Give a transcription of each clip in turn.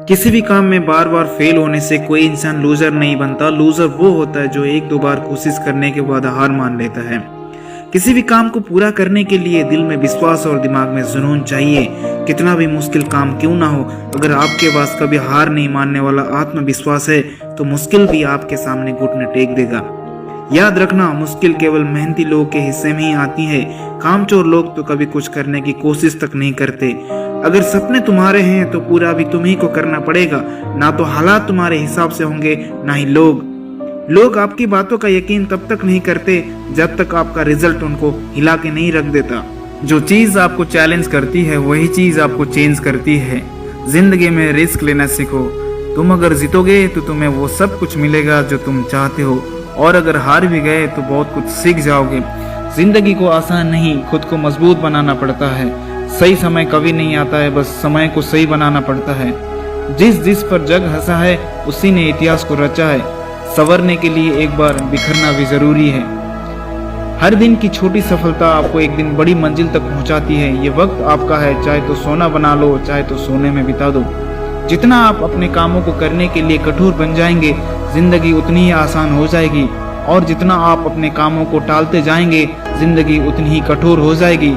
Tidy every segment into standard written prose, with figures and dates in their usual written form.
किसी भी काम में बार बार फेल होने से कोई इंसान लूजर नहीं बनता। लूजर वो होता है जो एक दो बार कोशिश करने के बाद हार मान लेता है। किसी भी काम को पूरा करने के लिए दिल में विश्वास और दिमाग में जुनून चाहिए। कितना भी मुश्किल काम क्यों ना हो, अगर आपके पास कभी हार नहीं मानने वाला आत्मविश्वास है तो मुश्किल भी आपके सामने घुटने टेक देगा। याद रखना, मुश्किल केवल मेहनती लोगों के हिस्से में ही आती है। कामचोर लोग तो कभी कुछ करने की कोशिश तक नहीं करते। अगर सपने तुम्हारे हैं तो पूरा भी तुम्ही को करना पड़ेगा। ना तो हालात तुम्हारे हिसाब से होंगे, ना ही लोग आपकी बातों का यकीन तब तक नहीं करते जब तक आपका रिजल्ट उनको हिला के नहीं रख देता। जो चीज आपको चैलेंज करती है वही चीज आपको चेंज करती है। जिंदगी में रिस्क लेना सीखो। तुम अगर जीतोगे तो तुम्हें वो सब कुछ मिलेगा जो तुम चाहते हो, और अगर हार भी गए तो बहुत कुछ सीख जाओगे। जिंदगी को आसान नहीं, खुद को मजबूत बनाना पड़ता है। सही समय कभी नहीं आता है, बस समय को सही बनाना पड़ता है। जिस पर जग हंसा है उसी ने इतिहास को रचा है। संवरने के लिए एक बार बिखरना भी जरूरी है। हर दिन की छोटी सफलता आपको एक दिन बड़ी मंजिल तक पहुंचाती है। ये वक्त आपका है, चाहे तो सोना बना लो, चाहे तो सोने में बिता दो। जितना आप अपने कामों को करने के लिए कठोर बन जाएंगे, जिंदगी उतनी ही आसान हो जाएगी, और जितना आप अपने कामों को टालते जाएंगे, जिंदगी उतनी ही कठोर हो जाएगी।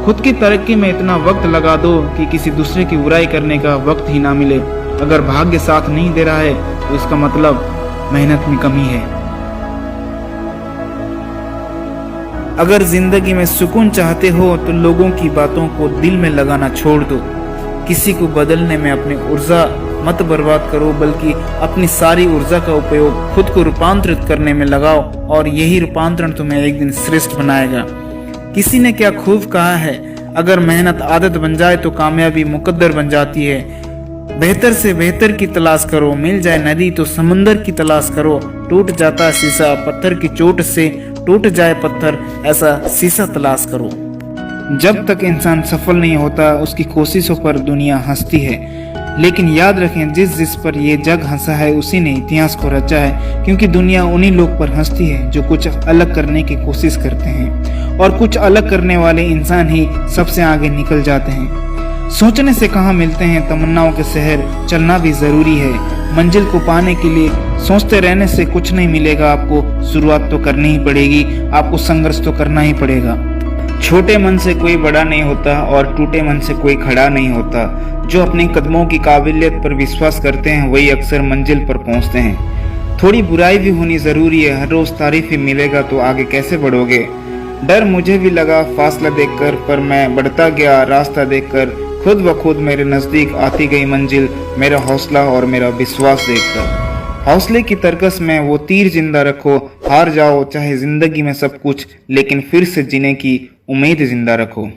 खुद की तरक्की में इतना वक्त लगा दो कि किसी दूसरे की बुराई करने का वक्त ही ना मिले। अगर भाग्य साथ नहीं दे रहा है तो इसका मतलब मेहनत में कमी है। अगर जिंदगी में सुकून चाहते हो तो लोगों की बातों को दिल में लगाना छोड़ दो। किसी को बदलने में अपनी ऊर्जा मत बर्बाद करो, बल्कि अपनी सारी ऊर्जा का उपयोग खुद को रूपांतरित करने में लगाओ, और यही रूपांतरण तुम्हें एक दिन श्रेष्ठ बनाएगा। किसी ने क्या खूब कहा है, अगर मेहनत आदत बन जाए तो कामयाबी मुकद्दर बन जाती है। बेहतर से बेहतर की तलाश करो, मिल जाए नदी तो समंदर की तलाश करो। टूट जाता शीशा पत्थर की चोट से, टूट जाए पत्थर ऐसा शीशा तलाश करो। जब तक इंसान सफल नहीं होता उसकी कोशिशों पर दुनिया हंसती है। लेकिन याद रखें, जिस पर ये जग हंसा है उसी ने इतिहास को रचा है। क्योंकि दुनिया उन्हीं लोग पर हंसती है जो कुछ अलग करने की कोशिश करते हैं, और कुछ अलग करने वाले इंसान ही सबसे आगे निकल जाते हैं। सोचने से कहाँ मिलते हैं तमन्नाओं के शहर, चलना भी जरूरी है। मंजिल को पाने के लिए सोचते रहने से कुछ नहीं मिलेगा। आपको शुरुआत तो करनी ही पड़ेगी, आपको संघर्ष तो करना ही पड़ेगा। छोटे मन से कोई बड़ा नहीं होता, और टूटे मन से कोई खड़ा नहीं होता। जो अपने कदमों की काबिलियत पर विश्वास करते हैं वही अक्सर मंजिल पर पहुंचते हैं। थोड़ी बुराई भी होनी जरूरी है, हर रोज तारीफ ही मिलेगा तो आगे कैसे बढ़ोगे। डर मुझे भी लगा फासला देखकर, पर मैं बढ़ता गया रास्ता देखकर। खुद ब खुद मेरे नजदीक आती गई मंजिल, मेरा हौसला और मेरा विश्वास देखकर। हौसले की तरकस में वो तीर जिंदा रखो। हार जाओ चाहे जिंदगी में सब कुछ, लेकिन फिर से जीने की उम्मीद जिंदा रखो।